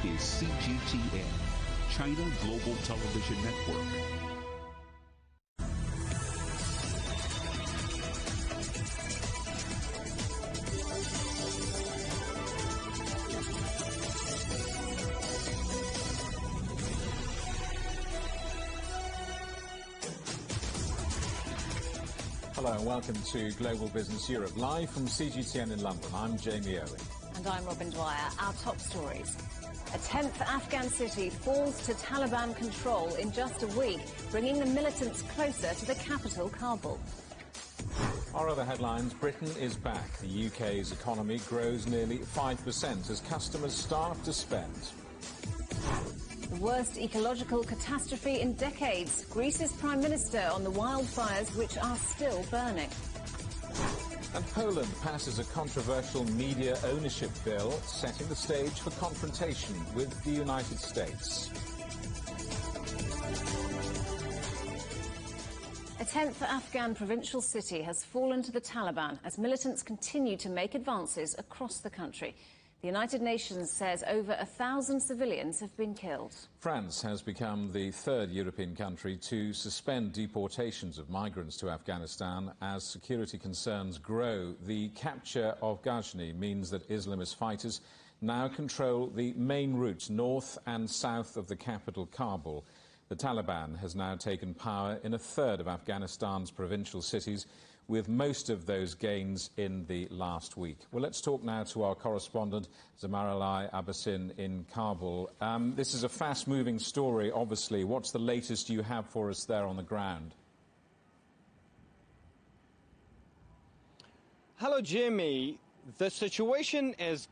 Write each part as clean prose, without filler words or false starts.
is CGTN, China Global Television Network. Hello and welcome to Global Business Europe, live from CGTN in London. I'm Jamie Owen. And I'm Robin Dwyer. Our top stories. A 10th Afghan city falls to Taliban control in just a week, bringing the militants closer to the capital, Kabul. Our other headlines: Britain is back. The UK's economy grows nearly 5% as customers start to spend. The worst ecological catastrophe in decades. Greece's Prime Minister on the wildfires which are still burning. And Poland passes a controversial media ownership bill, setting the stage for confrontation with the United States. A 10th Afghan provincial city has fallen to the Taliban as militants continue to make advances across the country. The United Nations says over 1,000 civilians have been killed. France has become the third European country to suspend deportations of migrants to Afghanistan as security concerns grow. The capture of Ghazni means that Islamist fighters now control the main routes north and south of the capital, Kabul. The Taliban has now taken power in a third of Afghanistan's provincial cities, with most of those gains in the last week. Well, let's talk now to our correspondent, Zamaralai Abbasin in Kabul. This is a fast-moving story, obviously. What's the latest you have for us there on the ground? Hello, Jimmy. The situation is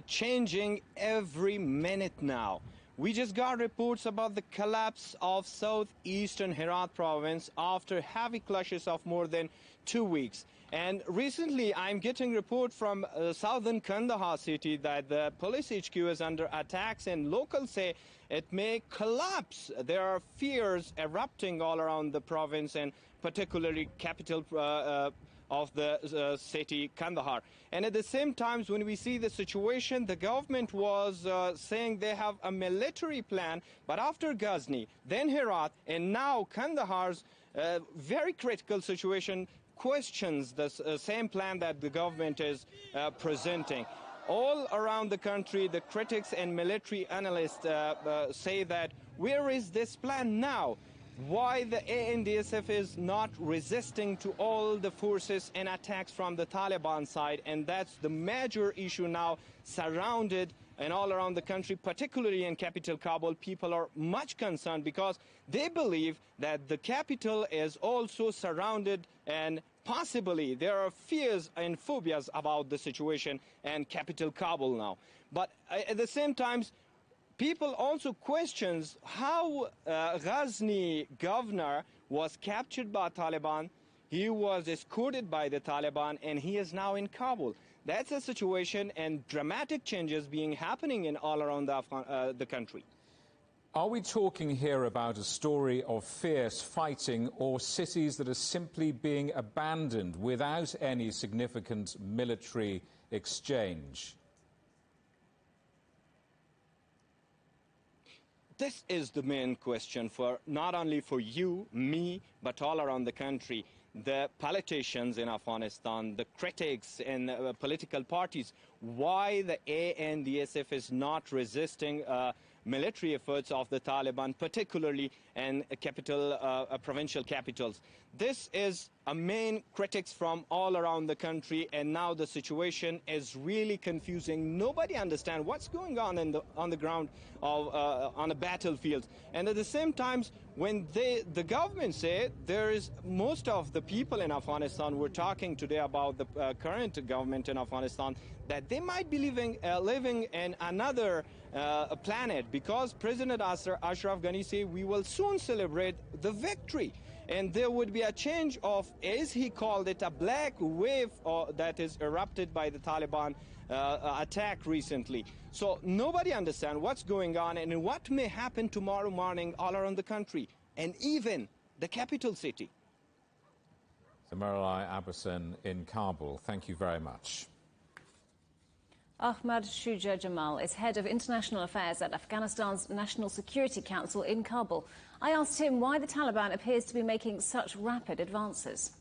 changing every minute now. We just got reports about the collapse of southeastern Herat province after heavy clashes of more than 2 weeks. And recently, I'm getting report from southern Kandahar city that the police HQ is under attacks, and locals say it may collapse. There are fears erupting all around the province, and particularly capital of the city, Kandahar. And at the same time, when we see the situation, the government was saying they have a military plan, but after Ghazni, then Herat, and now Kandahar's very critical situation questions the same plan that the government is presenting. All around the country, the critics and military analysts say that where is this plan now? Why the ANDSF is not resisting to all the forces and attacks from the Taliban side, and that's the major issue now surrounded and all around the country, particularly in capital Kabul. People are much concerned because they believe that the capital is also surrounded, and possibly there are fears and phobias about the situation and capital Kabul now. But at the same time, people also questions how Ghazni governor was captured by Taliban. He was escorted by the Taliban, and he is now in Kabul. That's a situation and dramatic changes being happening in all around the country. Are we talking here about a story of fierce fighting or cities that are simply being abandoned without any significant military exchange? This is the main question for not only for you, me, but all around the country. The politicians in Afghanistan, the critics and political parties, why the ANDSF is not resisting military efforts of the Taliban, particularly in provincial capitals. This is a main critics from all around the country, and now the situation is really confusing. Nobody understands what's going on on the ground on the battlefield. And at the same time, when the government say there is most of the people in Afghanistan, we're talking today about the current government in Afghanistan, that they might be living in another planet, because President Ashraf Ghani said we will soon celebrate the victory. And there would be a change of, as he called it, a black wave that is erupted by the Taliban attack recently. So nobody understands what's going on and what may happen tomorrow morning all around the country, and even the capital city. Zamaralai Abbasin in Kabul, thank you very much. Ahmad Shuja Jamal is head of international affairs at Afghanistan's National Security Council in Kabul. I asked him why the Taliban appears to be making such rapid advances.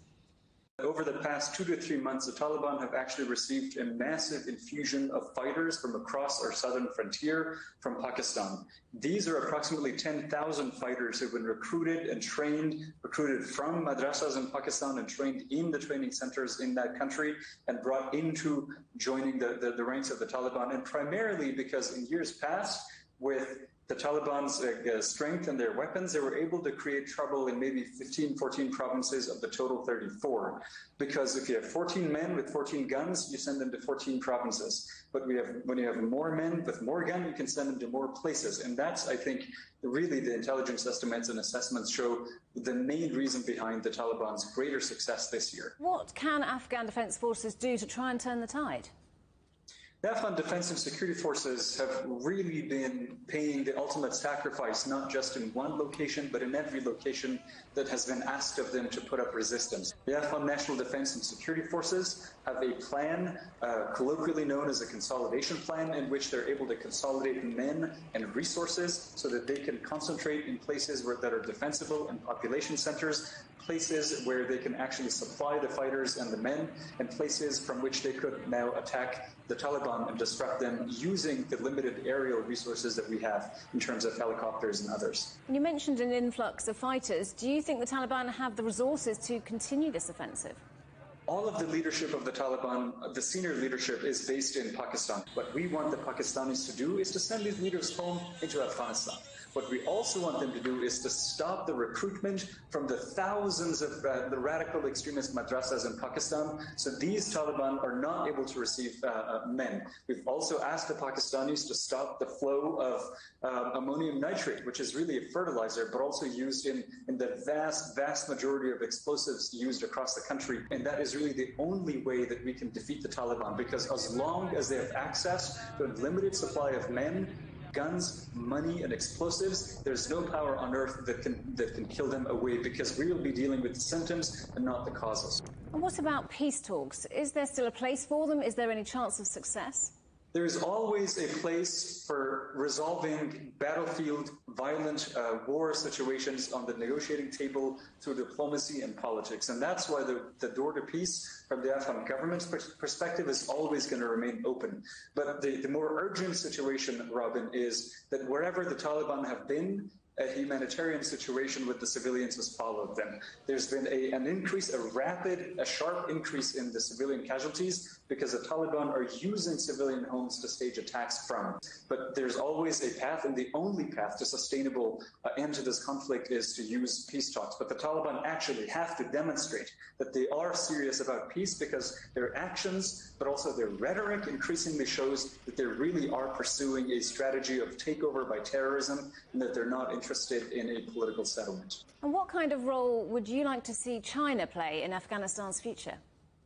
Over the past 2 to 3 months, the Taliban have actually received a massive infusion of fighters from across our southern frontier from Pakistan. These are approximately 10,000 fighters who've been recruited and trained, recruited from madrasas in Pakistan and trained in the training centers in that country and brought into joining the ranks of the Taliban. And primarily because in years past, with the Taliban's strength and their weapons, they were able to create trouble in maybe 15, 14 provinces of the total 34. Because if you have 14 men with 14 guns, you send them to 14 provinces. But when you have more men with more guns, you can send them to more places. And that's, I think, really the intelligence estimates and assessments show the main reason behind the Taliban's greater success this year. What can Afghan defense forces do to try and turn the tide? The Afghan defense and security forces have really been paying the ultimate sacrifice, not just in one location, but in every location that has been asked of them to put up resistance. The Afghan National Defense and Security Forces have a plan, colloquially known as a consolidation plan, in which they're able to consolidate men and resources so that they can concentrate in places that are defensible and population centers, places where they can actually supply the fighters and the men, and places from which they could now attack the Taliban and disrupt them using the limited aerial resources that we have in terms of helicopters and others. You mentioned an influx of fighters. Do you think the Taliban have the resources to continue this offensive? All of the leadership of the Taliban, the senior leadership, is based in Pakistan. What we want the Pakistanis to do is to send these leaders home into Afghanistan. What we also want them to do is to stop the recruitment from the thousands of the radical extremist madrasas in Pakistan, so these Taliban are not able to receive men. We've also asked the Pakistanis to stop the flow of ammonium nitrate, which is really a fertilizer, but also used in the vast majority of explosives used across the country. And that is really the only way that we can defeat the Taliban, because as long as they have access to a limited supply of men, guns, money, and explosives, there's no power on earth that can kill them away, because we will be dealing with the symptoms and not the causes. And what about peace talks? Is there still a place for them? Is there any chance of success? There is always a place for resolving battlefield, violent war situations on the negotiating table through diplomacy and politics. And that's why the door to peace from the Afghan government's perspective is always going to remain open. But the more urgent situation, Robin, is that wherever the Taliban have been, a humanitarian situation with the civilians has followed them. There's been an increase, a sharp increase in the civilian casualties because the Taliban are using civilian homes to stage attacks from. But there's always a path, and the only path to sustainable end to this conflict is to use peace talks. But the Taliban actually have to demonstrate that they are serious about peace, because their actions, but also their rhetoric, increasingly shows that they really are pursuing a strategy of takeover by terrorism, and that they're not interested in a political settlement. And what kind of role would you like to see China play in Afghanistan's future?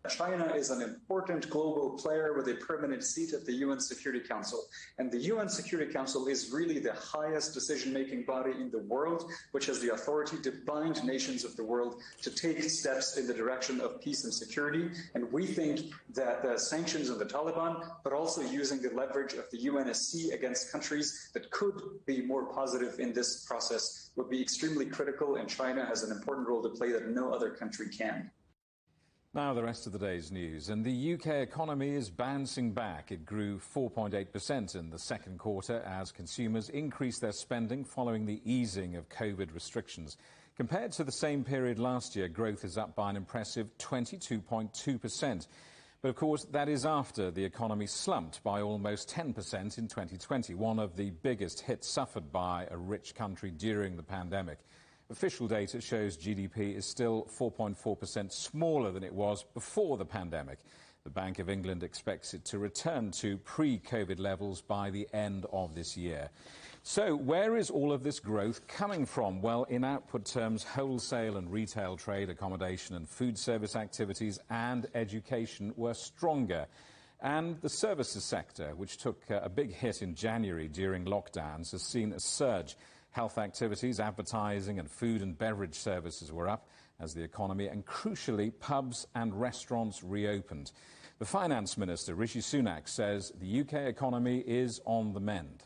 China is an important global player with a permanent seat at the UN Security Council. And the UN Security Council is really the highest decision-making body in the world, which has the authority to bind nations of the world to take steps in the direction of peace and security. And we think that the sanctions on the Taliban, but also using the leverage of the UNSC against countries that could be more positive in this process, would be extremely critical, and China has an important role to play that no other country can. Now the rest of the day's news. And the UK economy is bouncing back. It grew 4.8% in the second quarter as consumers increased their spending following the easing of COVID restrictions. Compared to the same period last year, growth is up by an impressive 22.2%. But of course, that is after the economy slumped by almost 10% in 2020, one of the biggest hits suffered by a rich country during the pandemic. Official data shows GDP is still 4.4% smaller than it was before the pandemic. The Bank of England expects it to return to pre-COVID levels by the end of this year. So where is all of this growth coming from? Well, in output terms, wholesale and retail trade, accommodation and food service activities and education were stronger. And the services sector, which took a big hit in January during lockdowns, has seen a surge. Health activities, advertising and food and beverage services were up as the economy and, crucially, pubs and restaurants reopened. The Finance Minister, Rishi Sunak, says the UK economy is on the mend.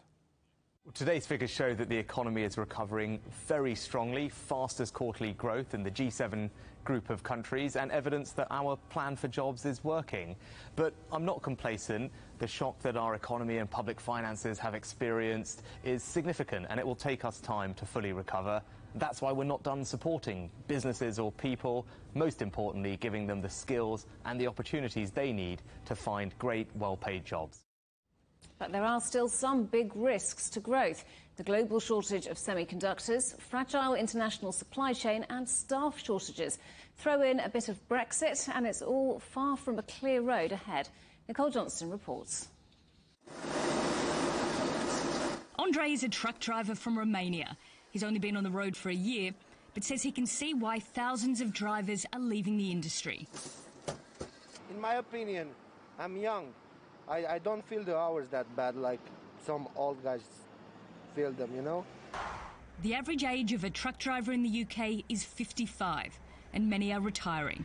Today's figures show that the economy is recovering very strongly, fastest quarterly growth in the G7 group of countries, and evidence that our plan for jobs is working. But I'm not complacent. The shock that our economy and public finances have experienced is significant, and it will take us time to fully recover. That's why we're not done supporting businesses or people, most importantly, giving them the skills and the opportunities they need to find great, well-paid jobs. But there are still some big risks to growth. The global shortage of semiconductors, fragile international supply chain and staff shortages. Throw in a bit of Brexit and it's all far from a clear road ahead. Nicole Johnston reports. Andre is a truck driver from Romania. He's only been on the road for a year, but says he can see why thousands of drivers are leaving the industry. In my opinion, I'm young. I don't feel the hours that bad like some old guys feel them, you know? The average age of a truck driver in the UK is 55, and many are retiring.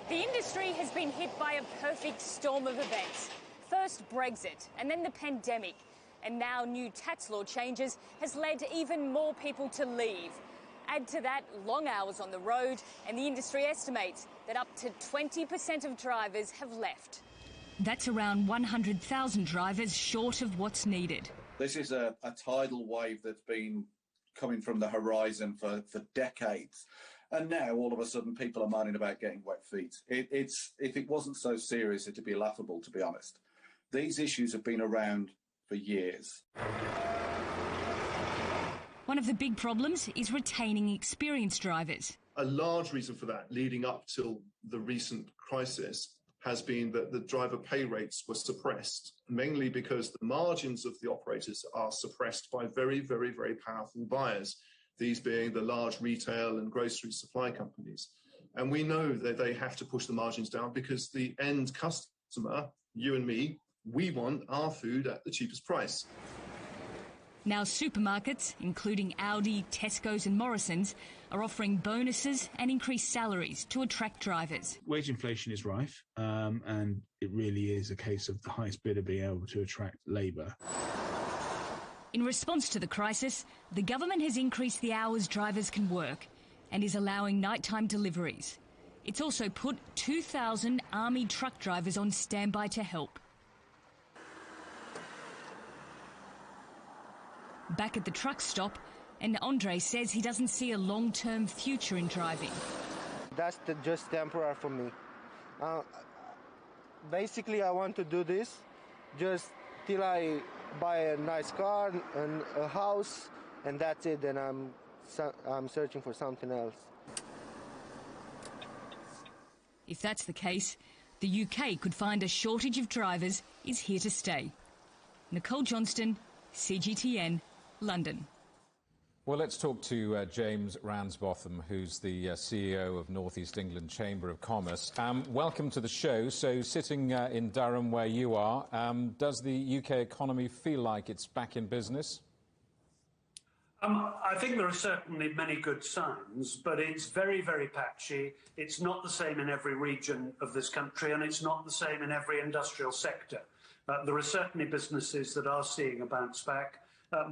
The industry has been hit by a perfect storm of events. First Brexit, and then the pandemic. And now new tax law changes has led even more people to leave. Add to that long hours on the road, and the industry estimates that up to 20% of drivers have left. That's around 100,000 drivers short of what's needed. This is a tidal wave that's been coming from the horizon for decades. And now, all of a sudden, people are moaning about getting wet feet. If it wasn't so serious, it'd be laughable, to be honest. These issues have been around for years. One of the big problems is retaining experienced drivers. A large reason for that, leading up till the recent crisis, has been that the driver pay rates were suppressed, mainly because the margins of the operators are suppressed by very, very, very powerful buyers, these being the large retail and grocery supply companies. And we know that they have to push the margins down because the end customer, you and me, we want our food at the cheapest price. Now supermarkets, including Aldi, Tesco's and Morrison's, are offering bonuses and increased salaries to attract drivers. Wage inflation is rife, and it really is a case of the highest bidder being able to attract labour. In response to the crisis, the government has increased the hours drivers can work and is allowing nighttime deliveries. It's also put 2,000 army truck drivers on standby to help. Back at the truck stop, and Andre says he doesn't see a long-term future in driving. That's just temporary for me. Basically, I want to do this just till I buy a nice car and a house, and that's it. Then I'm searching for something else. If that's the case, the UK could find a shortage of drivers is here to stay. Nicole Johnston, CGTN, London. Well, let's talk to James Ransbotham, who's the CEO of North East England Chamber of Commerce. Welcome to the show. So, sitting in Durham, where you are, does the UK economy feel like it's back in business? I think there are certainly many good signs, but it's very, very patchy. It's not the same in every region of this country, and it's not the same in every industrial sector. There are certainly businesses that are seeing a bounce back.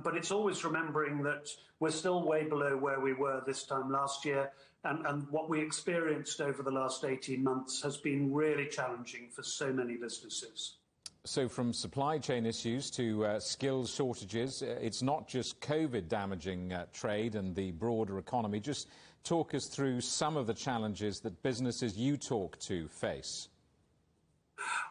But it's always remembering that we're still way below where we were this time last year, and what we experienced over the last 18 months has been really challenging for so many businesses. So from supply chain issues to skills shortages, it's not just COVID damaging trade and the broader economy. Just talk us through some of the challenges that businesses you talk to face.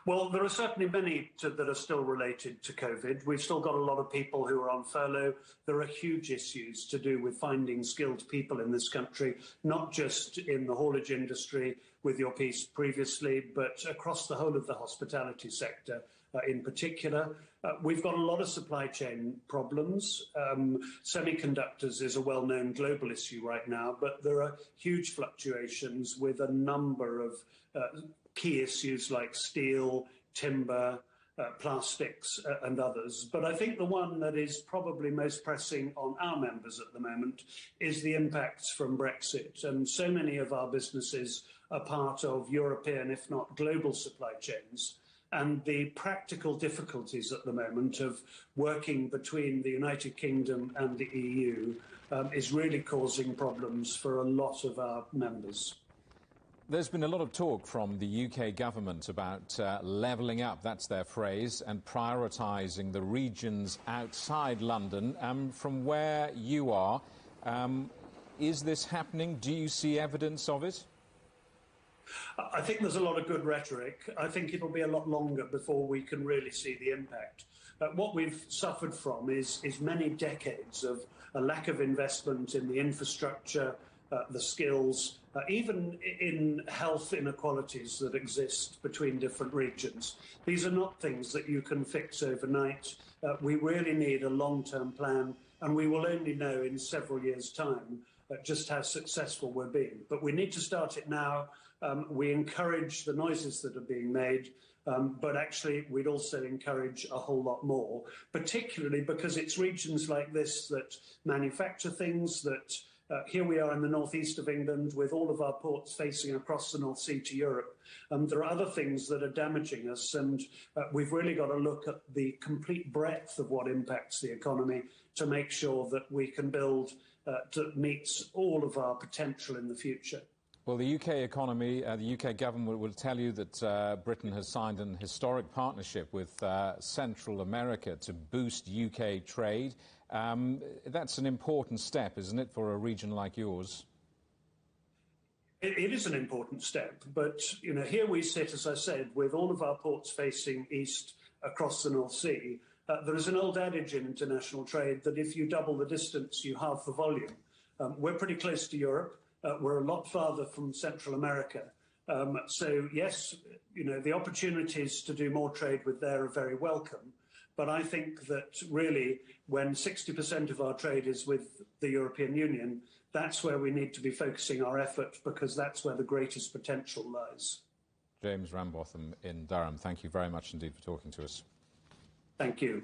Well, there are certainly many that are still related to COVID. We've still got a lot of people who are on furlough. There are huge issues to do with finding skilled people in this country, not just in the haulage industry with your piece previously, but across the whole of the hospitality sector in particular. We've got a lot of supply chain problems. Semiconductors is a well-known global issue right now, but there are huge fluctuations with a number of key issues like steel, timber, plastics and others. But I think the one that is probably most pressing on our members at the moment is the impacts from Brexit. And so many of our businesses a part of European, if not global, supply chains. And the practical difficulties at the moment of working between the United Kingdom and the EU is really causing problems for a lot of our members. There's been a lot of talk from the UK government about levelling up, that's their phrase, and prioritising the regions outside London. From where you are, is this happening? Do you see evidence of it? I think there's a lot of good rhetoric. I think it'll be a lot longer before we can really see the impact. What we've suffered from is many decades of a lack of investment in the infrastructure, the skills, even in health inequalities that exist between different regions. These are not things that you can fix overnight. We really need a long-term plan, and we will only know in several years' time just how successful we're being. But we need to start it now. We encourage the noises that are being made, but actually we'd also encourage a whole lot more, particularly because it's regions like this that manufacture things that here we are in the northeast of England with all of our ports facing across the North Sea to Europe. There are other things that are damaging us, and we've really got to look at the complete breadth of what impacts the economy to make sure that we can build that meets all of our potential in the future. Well, the UK economy, the UK government will tell you that Britain has signed an historic partnership with Central America to boost UK trade. That's an important step, isn't it, for a region like yours? It is an important step, but you know, here we sit, as I said, with all of our ports facing east across the North Sea. There is an old adage in international trade that if you double the distance, you halve the volume. We're pretty close to Europe. We're a lot farther from Central America. So, yes, you know, the opportunities to do more trade with there are very welcome. But I think that really when 60% of our trade is with the European Union, that's where we need to be focusing our effort, because that's where the greatest potential lies. James Rambotham in Durham, thank you very much indeed for talking to us. Thank you.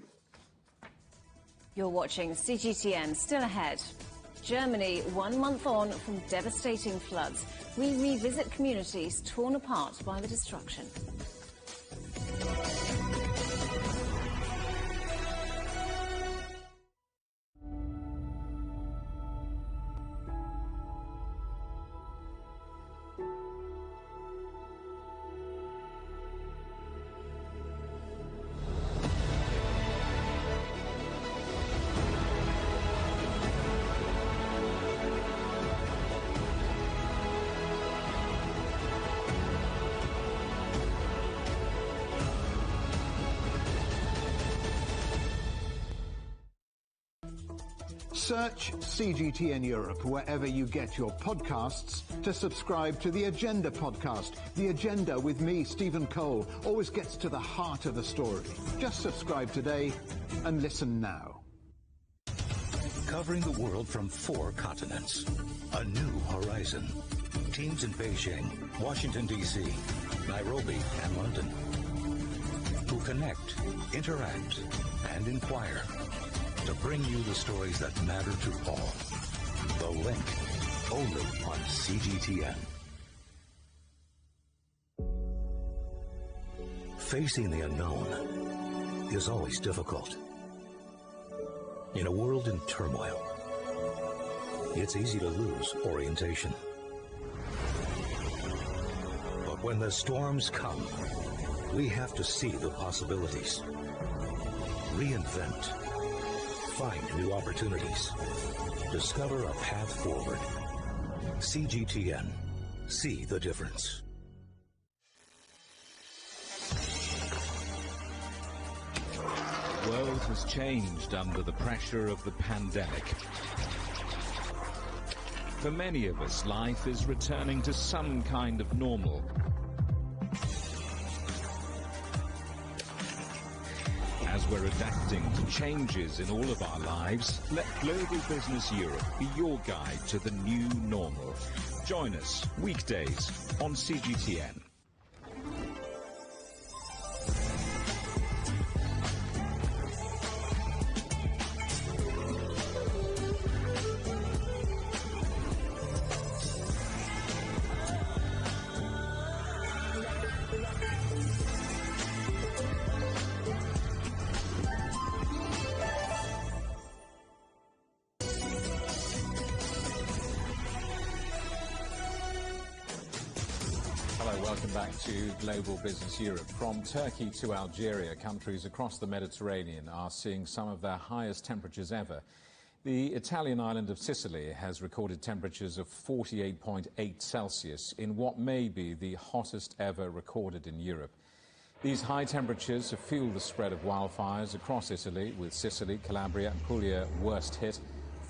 You're watching CGTN. Still ahead. Germany, 1 month on from devastating floods. We revisit communities torn apart by the destruction. Search CGTN Europe wherever you get your podcasts to subscribe to the Agenda podcast. The Agenda with me, Stephen Cole, always gets to the heart of the story. Just subscribe today and listen now. Covering the world from 4 continents. A new horizon. Teams in Beijing, Washington, D.C., Nairobi, and London. Who connect, interact, and inquire. To bring you the stories that matter to all. The Link, only on CGTN. Facing the unknown is always difficult. In a world in turmoil, it's easy to lose orientation. But when the storms come, we have to see the possibilities. Reinvent. Find new opportunities. Discover a path forward. CGTN. See the difference. The world has changed under the pressure of the pandemic. For many of us, life is returning to some kind of normal. As we're adapting to changes in all of our lives, let Global Business Europe be your guide to the new normal. Join us weekdays on CGTN. back to Global Business Europe. From Turkey to Algeria, countries across the Mediterranean are seeing some of their highest temperatures ever. The Italian island of Sicily has recorded temperatures of 48.8 Celsius in what may be the hottest ever recorded in Europe. These high temperatures have fueled the spread of wildfires across Italy, with Sicily, Calabria and Puglia worst hit.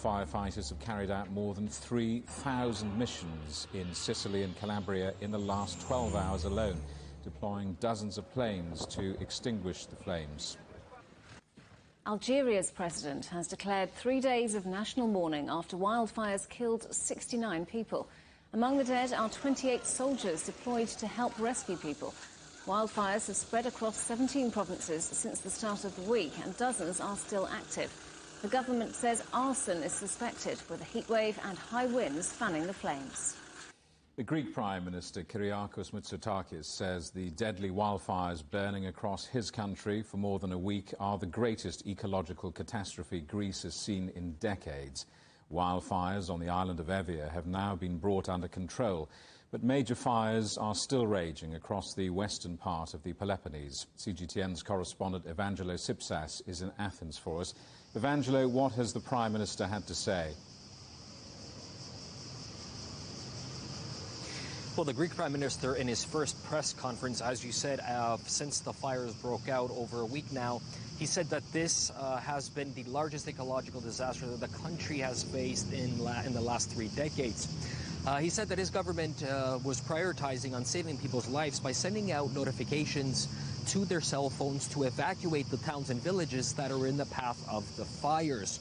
Firefighters have carried out more than 3,000 missions in Sicily and Calabria in the last 12 hours alone, deploying dozens of planes to extinguish the flames. Algeria's president has declared 3 days of national mourning after wildfires killed 69 people. Among the dead are 28 soldiers deployed to help rescue people. Wildfires have spread across 17 provinces since the start of the week, and dozens are still active. The government says arson is suspected, with a heatwave and high winds fanning the flames. The Greek Prime Minister Kyriakos Mitsotakis says the deadly wildfires burning across his country for more than a week are the greatest ecological catastrophe Greece has seen in decades. Wildfires on the island of Evia have now been brought under control, but major fires are still raging across the western part of the Peloponnese. CGTN's correspondent Evangelo Sipsas is in Athens for us. Evangelo, what has the Prime Minister had to say? Well, the Greek Prime Minister, in his first press conference, as you said, since the fires broke out over a week now, he said that this has been the largest ecological disaster that the country has faced in the last 3 decades. He said that his government was prioritizing on saving people's lives by sending out notifications to their cell phones to evacuate the towns and villages that are in the path of the fires.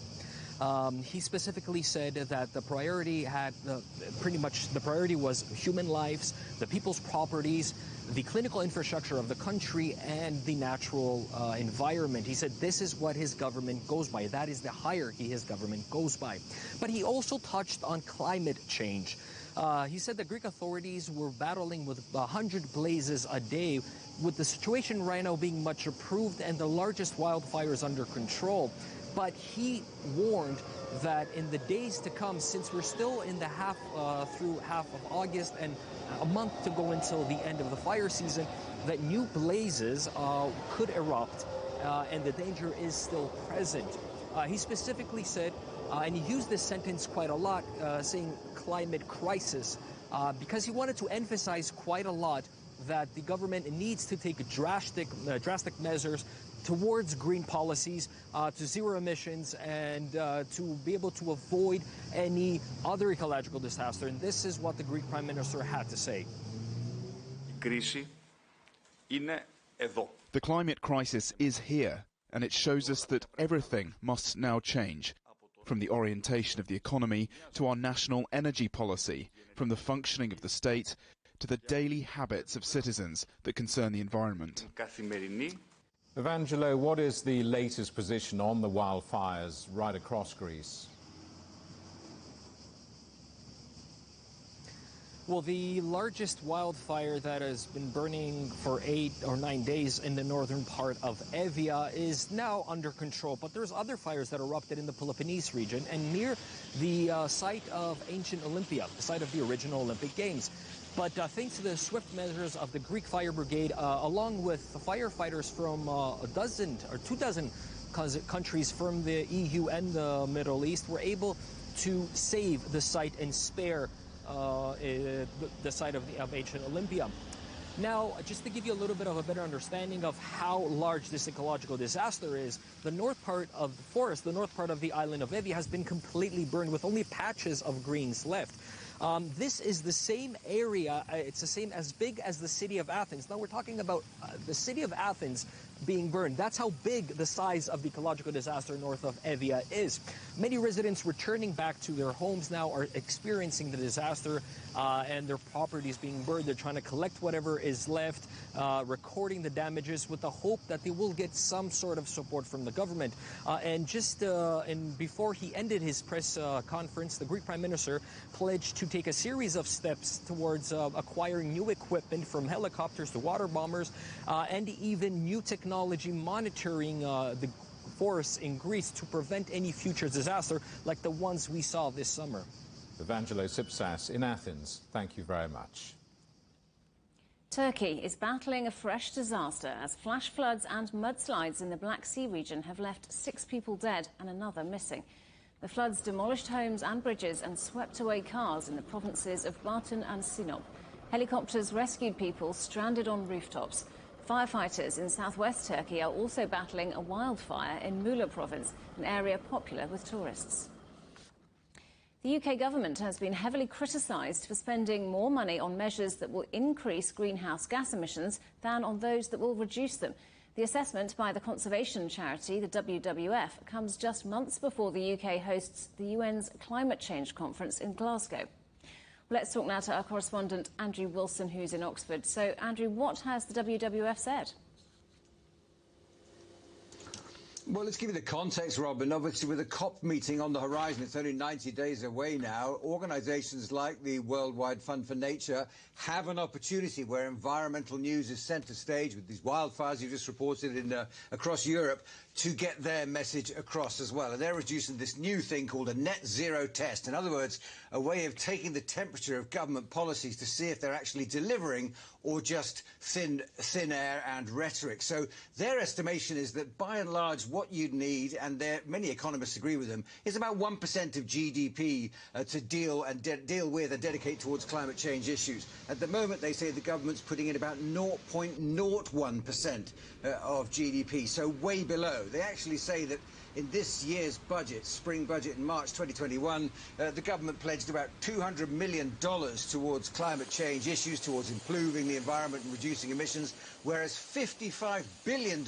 He specifically said that the priority was human lives, the people's properties, the clinical infrastructure of the country, and the natural environment. He said this is what his government goes by. That is the hierarchy his government goes by. But he also touched on climate change. He said the Greek authorities were battling with 100 blazes a day, with the situation right now being much improved and the largest wildfires under control. But he warned that in the days to come, since we're still in the through half of August and a month to go until the end of the fire season, that new blazes could erupt and the danger is still present. He specifically said, and he used this sentence quite a lot, saying climate crisis, because he wanted to emphasize quite a lot that the government needs to take drastic measures towards green policies, to zero emissions, and to be able to avoid any other ecological disaster. And this is what the Greek Prime Minister had to say. The climate crisis is here, and it shows us that everything must now change. From the orientation of the economy to our national energy policy, from the functioning of the state to the daily habits of citizens that concern the environment. Evangelo, what is the latest position on the wildfires right across Greece? Well, the largest wildfire that has been burning for 8 or 9 days in the northern part of Evia is now under control. But there's other fires that erupted in the Peloponnese region and near the site of ancient Olympia, the site of the original Olympic Games. But thanks to the swift measures of the Greek Fire Brigade, along with the firefighters from 24 countries from the EU and the Middle East, were able to save the site and spare the site of ancient Olympia. Now, just to give you a little bit of a better understanding of how large this ecological disaster is, the north part of the forest, the north part of the island of Evia, has been completely burned with only patches of greens left. This is the same area, it's the same as big as the city of Athens. Now we're talking about the city of Athens being burned. That's how big the size of the ecological disaster north of Evia is. Many residents returning back to their homes now are experiencing the disaster and their properties being burned. They're trying to collect whatever is left, recording the damages with the hope that they will get some sort of support from the government. And before he ended his press conference, the Greek Prime Minister pledged to take a series of steps towards acquiring new equipment, from helicopters to water bombers, and even new technology monitoring the forests in Greece to prevent any future disaster like the ones we saw this summer. Evangelo Sipsas in Athens, thank you very much. Turkey is battling a fresh disaster as flash floods and mudslides in the Black Sea region have left 6 people dead and another missing. The floods demolished homes and bridges and swept away cars in the provinces of Bartın and Sinop. Helicopters rescued people stranded on rooftops. Firefighters in southwest Turkey are also battling a wildfire in Muğla province, an area popular with tourists. The UK government has been heavily criticised for spending more money on measures that will increase greenhouse gas emissions than on those that will reduce them. The assessment by the conservation charity, the WWF, comes just months before the UK hosts the UN's climate change conference in Glasgow. Let's talk now to our correspondent Andrew Wilson, who's in Oxford. So, Andrew, what has the WWF said? Well, let's give you the context, Robin. Obviously, with the COP meeting on the horizon, it's only 90 days away now. Organisations like the Worldwide Fund for Nature have an opportunity where environmental news is centre stage with these wildfires you just reported in across Europe to get their message across as well. And they're introducing this new thing called a net zero test. In other words, a way of taking the temperature of government policies to see if they're actually delivering or just thin air and rhetoric. So their estimation is that by and large what you'd need, and many economists agree with them, is about 1% of GDP to deal with and dedicate towards climate change issues. At the moment, they say the government's putting in about 0.01% of GDP, so way below. They actually say that in this year's budget, spring budget in March 2021, the government pledged about $200 million towards climate change issues, towards improving the environment and reducing emissions, whereas $55 billion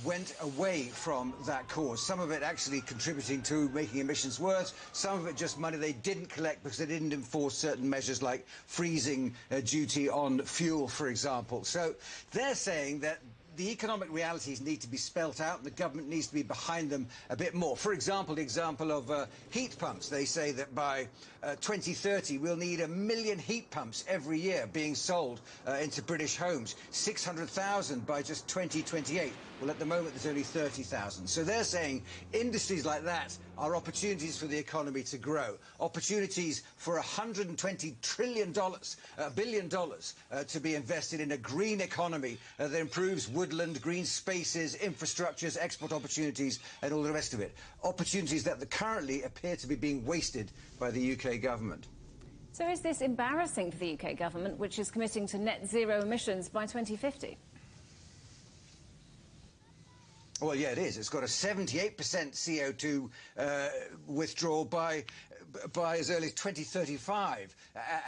went away from that cause. Some of it actually contributing to making emissions worse, some of it just money they didn't collect because they didn't enforce certain measures like freezing duty on fuel, for example. So they're saying that the economic realities need to be spelt out and the government needs to be behind them a bit more. For example, the example of heat pumps. They say that by 2030 we'll need 1 million heat pumps every year being sold into British homes. 600,000 by just 2028. Well, at the moment there's only 30,000. So they're saying industries like that are opportunities for the economy to grow. Opportunities for $120 billion to be invested in a green economy that improves woodland, green spaces, infrastructures, export opportunities and all the rest of it. Opportunities that currently appear to be being wasted by the UK government. So is this embarrassing for the UK government, which is committing to net zero emissions by 2050? Well, yeah, it is. It's got a 78% CO2 withdrawal by as early as 2035.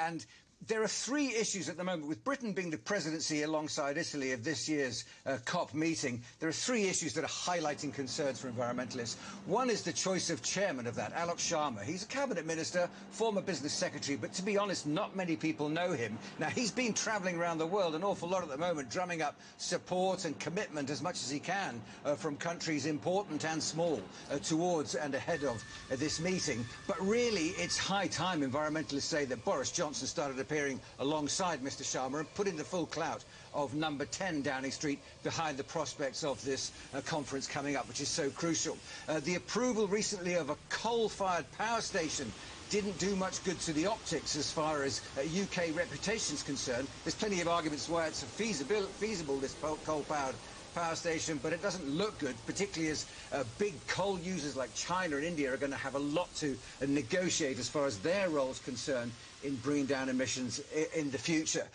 And there are 3 issues at the moment, with Britain being the presidency alongside Italy of this year's COP meeting. There are 3 issues that are highlighting concerns for environmentalists. One is the choice of chairman of that, Alok Sharma. He's a cabinet minister, former business secretary, but to be honest, not many people know him. Now, he's been travelling around the world an awful lot at the moment, drumming up support and commitment as much as he can from countries important and small towards and ahead of this meeting. But really, it's high time, environmentalists say, that Boris Johnson started appearing alongside Mr. Sharma and put in the full clout of number 10 Downing Street behind the prospects of this conference coming up, which is so crucial. The approval recently of a coal-fired power station didn't do much good to the optics as far as UK reputation is concerned. There's plenty of arguments why it's feasible, this coal-powered power station, but it doesn't look good, particularly as big coal users like China and India are going to have a lot to negotiate as far as their role is concerned in bringing down emissions in the future.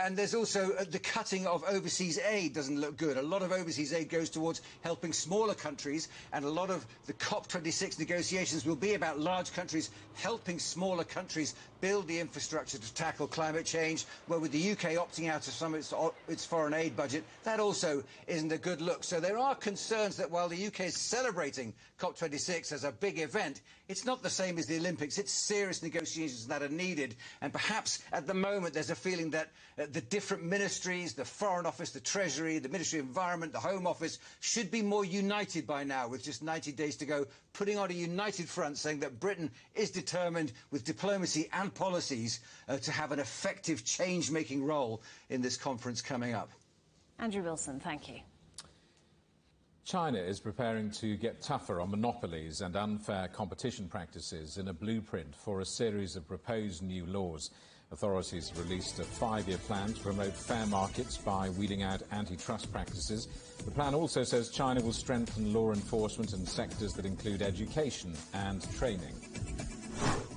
And there's also the cutting of overseas aid doesn't look good. A lot of overseas aid goes towards helping smaller countries, and a lot of the COP26 negotiations will be about large countries helping smaller countries build the infrastructure to tackle climate change. Well, with the UK opting out of some of its foreign aid budget, that also isn't a good look. So there are concerns that while the UK is celebrating COP26 as a big event, it's not the same as the Olympics. It's serious negotiations that are needed. And perhaps at the moment there's a feeling that the different ministries, the Foreign Office, the Treasury, the Ministry of Environment, the Home Office, should be more united by now, with just 90 days to go, putting on a united front, saying that Britain is determined with diplomacy and policies to have an effective change-making role in this conference coming up. Andrew Wilson, thank you. China is preparing to get tougher on monopolies and unfair competition practices in a blueprint for a series of proposed new laws. Authorities released a 5-year plan to promote fair markets by wheeling out antitrust practices. The plan also says China will strengthen law enforcement in sectors that include education and training.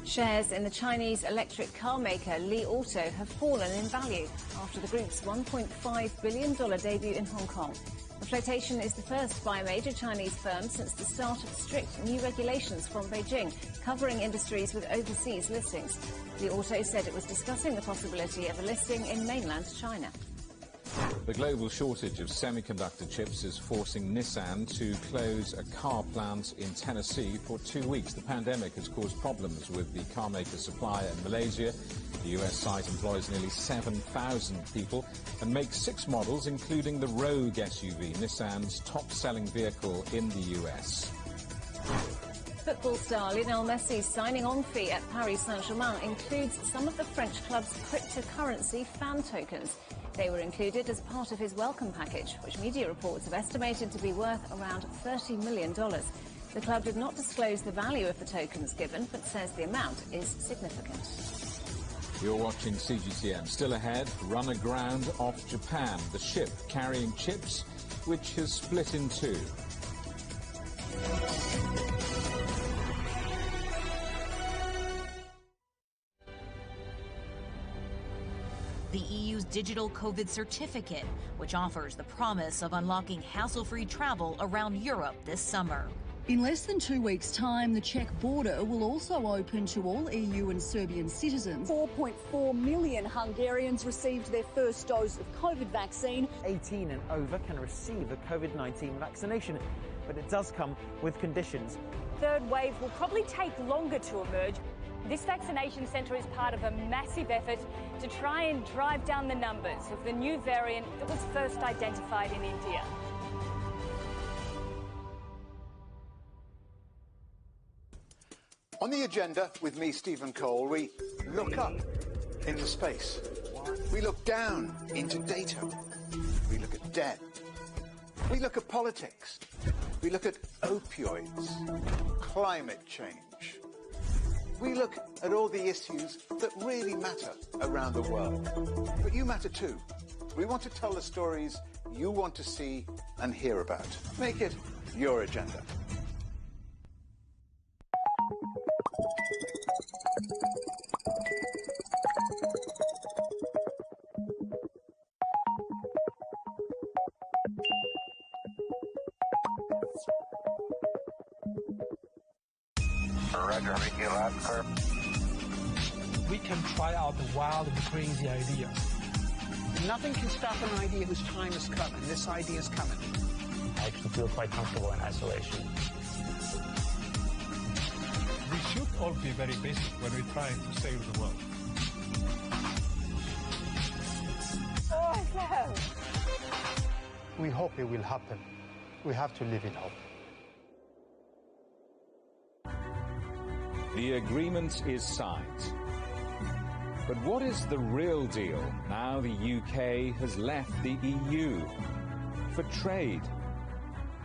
Shares in the Chinese electric car maker Li Auto have fallen in value after the group's $1.5 billion debut in Hong Kong. The flotation is the first by a major Chinese firm since the start of strict new regulations from Beijing, covering industries with overseas listings. Li Auto said it was discussing the possibility of a listing in mainland China. The global shortage of semiconductor chips is forcing Nissan to close a car plant in Tennessee for 2 weeks. The pandemic has caused problems with the car maker's supplier in Malaysia. The US site employs nearly 7,000 people and makes 6 models, including the Rogue SUV, Nissan's top-selling vehicle in the US. Football star Lionel Messi's signing-on fee at Paris Saint-Germain includes some of the French club's cryptocurrency fan tokens. They were included as part of his welcome package, which media reports have estimated to be worth around $30 million. The club did not disclose the value of the tokens given, but says the amount is significant. You're watching CGTN. Still ahead, run aground off Japan, the ship carrying chips, which has split in two. The EU's digital COVID certificate, which offers the promise of unlocking hassle-free travel around Europe this summer. In less than 2 weeks' time, the Czech border will also open to all EU and Serbian citizens. 4.4 million Hungarians received their first dose of COVID vaccine. 18 and over can receive the COVID-19 vaccination, but it does come with conditions. Third wave will probably take longer to emerge. This vaccination centre is part of a massive effort to try and drive down the numbers of the new variant that was first identified in India. On the agenda with me, Stephen Cole, we look up into space. We look down into data. We look at debt. We look at politics. We look at opioids, climate change. We look at all the issues that really matter around the world. But you matter too. We want to tell the stories you want to see and hear about. Make it your agenda. We can try out the wild and crazy ideas. Nothing can stop an idea whose time is coming. This idea is coming. I actually feel quite comfortable in isolation. We should all be very busy when we're trying to save the world. Oh, no. We hope it will happen. We have to live in hope. The agreement is signed. But what is the real deal now the UK has left the EU? For trade,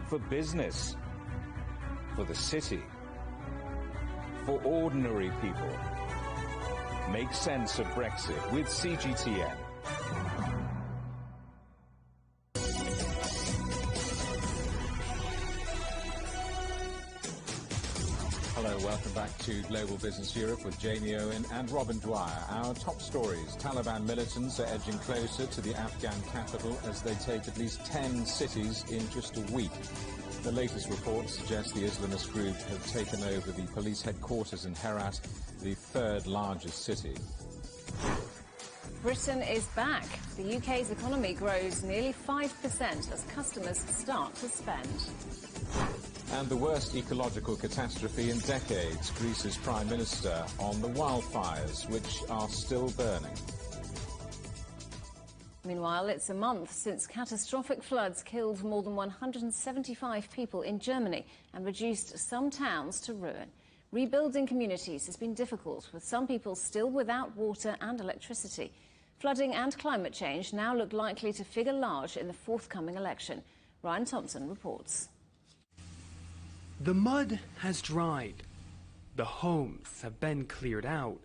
for business, for the city, for ordinary people. Make sense of Brexit with CGTN. Hello, welcome back to Global Business Europe with Jamie Owen and Robin Dwyer. Our top stories: Taliban militants are edging closer to the Afghan capital as they take at least 10 cities in just a week. The latest reports suggest the Islamist group have taken over the police headquarters in Herat, the third largest city. Britain is back. The UK's economy grows nearly 5% as customers start to spend. And the worst ecological catastrophe in decades, Greece's Prime Minister on the wildfires, which are still burning. Meanwhile, it's a month since catastrophic floods killed more than 175 people in Germany and reduced some towns to ruin. Rebuilding communities has been difficult, with some people still without water and electricity. Flooding and climate change now look likely to figure large in the forthcoming election. Ryan Thompson reports. The mud has dried. The homes have been cleared out.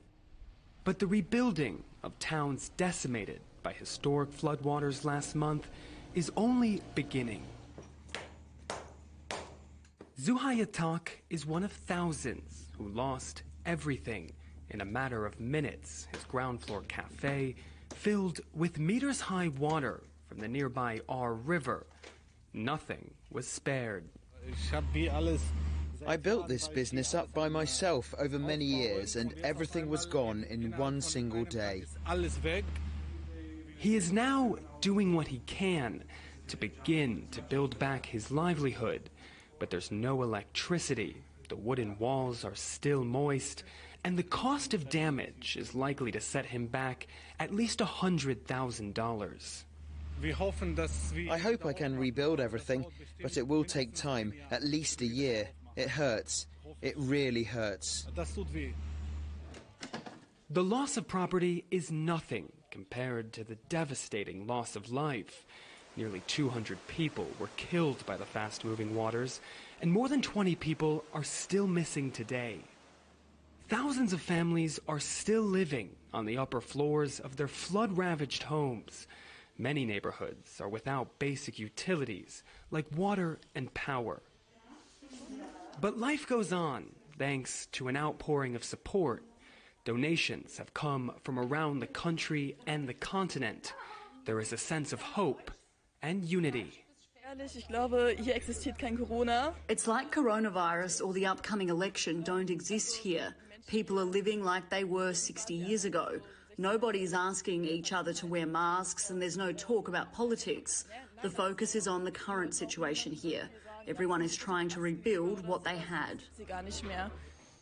But the rebuilding of towns decimated by historic floodwaters last month is only beginning. Zuhayatak is one of thousands who lost everything in a matter of minutes. His ground floor cafe filled with meters-high water from the nearby R River. Nothing was spared. I built this business up by myself over many years, and everything was gone in one single day. He is now doing what he can to begin to build back his livelihood, but there's no electricity, the wooden walls are still moist, and the cost of damage is likely to set him back at least $100,000. I hope I can rebuild everything, but it will take time, at least a year. It hurts. It really hurts. The loss of property is nothing compared to the devastating loss of life. Nearly 200 people were killed by the fast-moving waters, and more than 20 people are still missing today. Thousands of families are still living on the upper floors of their flood-ravaged homes. Many neighborhoods are without basic utilities like water and power. But life goes on thanks to an outpouring of support. Donations have come from around the country and the continent. There is a sense of hope and unity. It's like coronavirus or the upcoming election don't exist here. People are living like they were 60 years ago. Nobody's asking each other to wear masks, and there's no talk about politics. The focus is on the current situation here. Everyone is trying to rebuild what they had.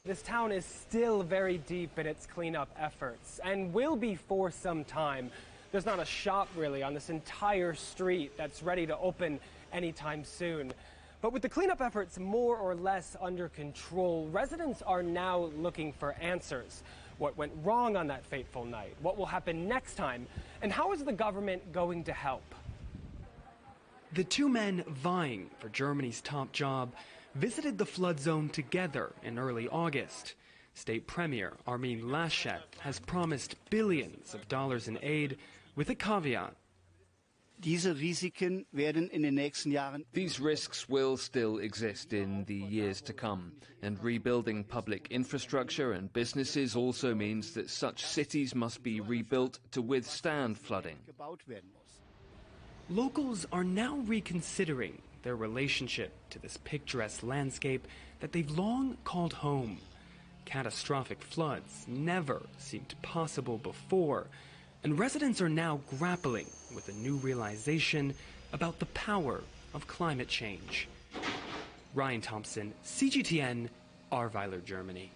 This town is still very deep in its cleanup efforts and will be for some time. There's not a shop really on this entire street that's ready to open anytime soon. But with the cleanup efforts more or less under control, residents are now looking for answers. What went wrong on that fateful night? What will happen next time? And how is the government going to help? The two men vying for Germany's top job visited the flood zone together in early August. State Premier Armin Laschet has promised billions of dollars in aid with a caveat. These risks will still exist in the years to come, and rebuilding public infrastructure and businesses also means that such cities must be rebuilt to withstand flooding. Locals are now reconsidering their relationship to this picturesque landscape that they've long called home. Catastrophic floods never seemed possible before, and residents are now grappling with a new realization about the power of climate change. Ryan Thompson, CGTN, Ahrweiler, Germany.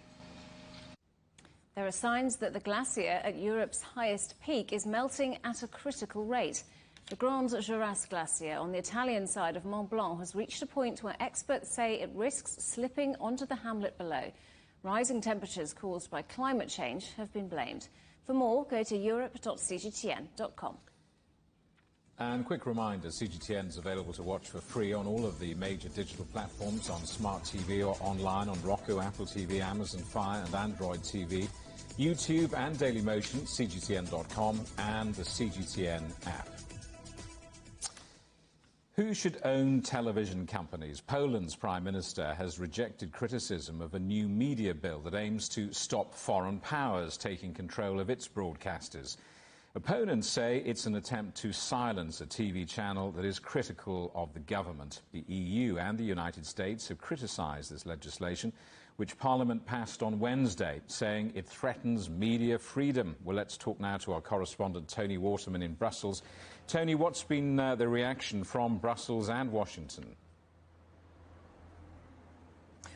There are signs that the glacier at Europe's highest peak is melting at a critical rate. The Grand Jurasse Glacier on the Italian side of Mont Blanc has reached a point where experts say it risks slipping onto the hamlet below. Rising temperatures caused by climate change have been blamed. For more, go to europe.cgtn.com. And quick reminder, CGTN is available to watch for free on all of the major digital platforms, on smart TV or online on Roku, Apple TV, Amazon Fire and Android TV, YouTube and Dailymotion, cgtn.com and the CGTN app. Who should own television companies? Poland's Prime Minister has rejected criticism of a new media bill that aims to stop foreign powers taking control of its broadcasters. Opponents say it's an attempt to silence a TV channel that is critical of the government. The EU and the United States have criticised this legislation, which Parliament passed on Wednesday, saying it threatens media freedom. Well, let's talk now to our correspondent, Tony Waterman in Brussels. Tony, what's been the reaction from Brussels and Washington?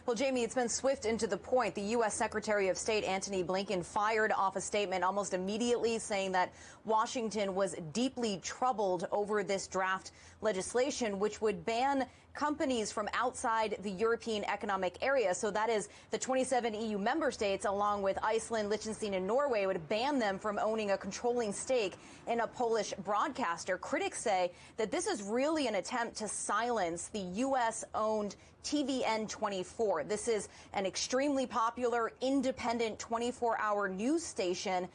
Well, Jamie, it's been swift and to the point. The U.S. Secretary of State Antony Blinken fired off a statement almost immediately saying that Washington was deeply troubled over this draft legislation, which would ban companies from outside the European Economic Area, so that is the 27 EU member states, along with Iceland, Liechtenstein, and Norway, would ban them from owning a controlling stake in a Polish broadcaster. Critics say that this is really an attempt to silence the U.S.-owned TVN 24. This is an extremely popular, independent 24-hour news station,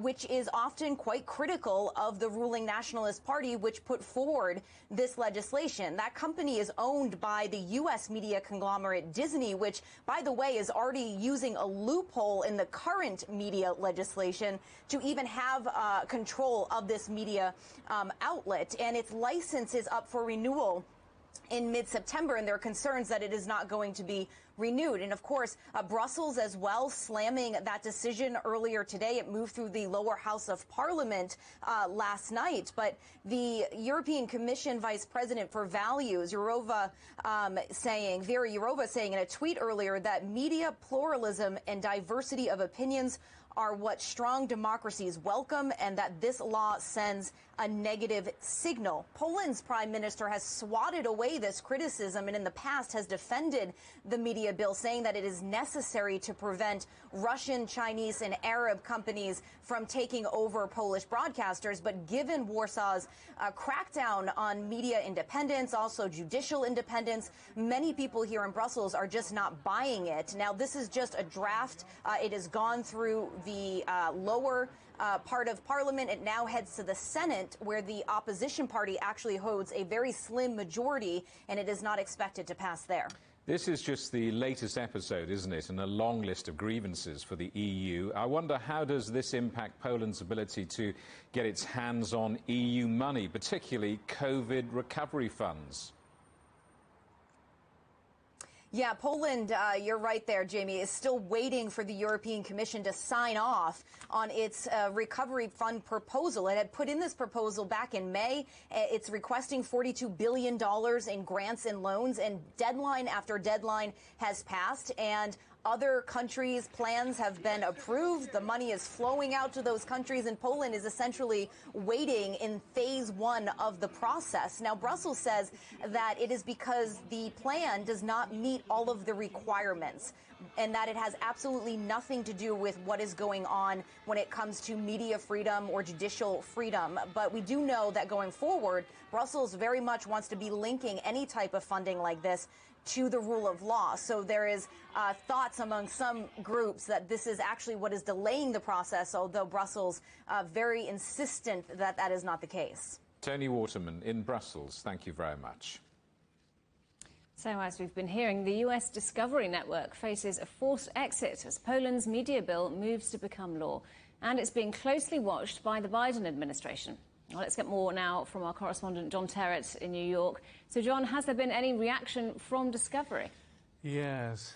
which is often quite critical of the ruling Nationalist Party, which put forward this legislation. That company is owned by the U.S. media conglomerate Disney, which, by the way, is already using a loophole in the current media legislation to even have control of this media outlet. And its license is up for renewal in mid-September, and there are concerns that it is not going to be renewed. And of course, Brussels as well slamming that decision earlier today. It moved through the lower house of parliament last night. But the European Commission Vice President for Values, Vera Jourova, saying in a tweet earlier that media pluralism and diversity of opinions are what strong democracies welcome, and that this law sends a negative signal. Poland's prime minister has swatted away this criticism and in the past has defended the media bill, saying that it is necessary to prevent Russian, Chinese, and Arab companies from taking over Polish broadcasters. But given Warsaw's crackdown on media independence, also judicial independence, many people here in Brussels are just not buying it. Now, this is just a draft. It has gone through the lower part of Parliament. It now heads to the Senate, where the opposition party actually holds a very slim majority, and it is not expected to pass there. This is just the latest episode, isn't it, in a long list of grievances for the EU. I wonder, how does this impact Poland's ability to get its hands on EU money, particularly COVID recovery funds? Yeah, Poland, you're right there, Jamie, is still waiting for the European Commission to sign off on its recovery fund proposal. It had put in this proposal back in May. It's requesting $42 billion in grants and loans, and deadline after deadline has passed, and other countries' plans have been approved. The money is flowing out to those countries, and Poland is essentially waiting in phase one of the process. Now, Brussels says that it is because the plan does not meet all of the requirements, and that it has absolutely nothing to do with what is going on when it comes to media freedom or judicial freedom. But we do know that going forward, Brussels very much wants to be linking any type of funding like this to the rule of law. So there is thoughts among some groups that this is actually what is delaying the process, although Brussels very insistent that that is not the case. Tony Waterman in Brussels, thank you very much. So, as we've been hearing, the US Discovery Network faces a forced exit as Poland's media bill moves to become law. And it's being closely watched by the Biden administration. Well, let's get more now from our correspondent John Terrett in New York. So, John, has there been any reaction from Discovery? Yes.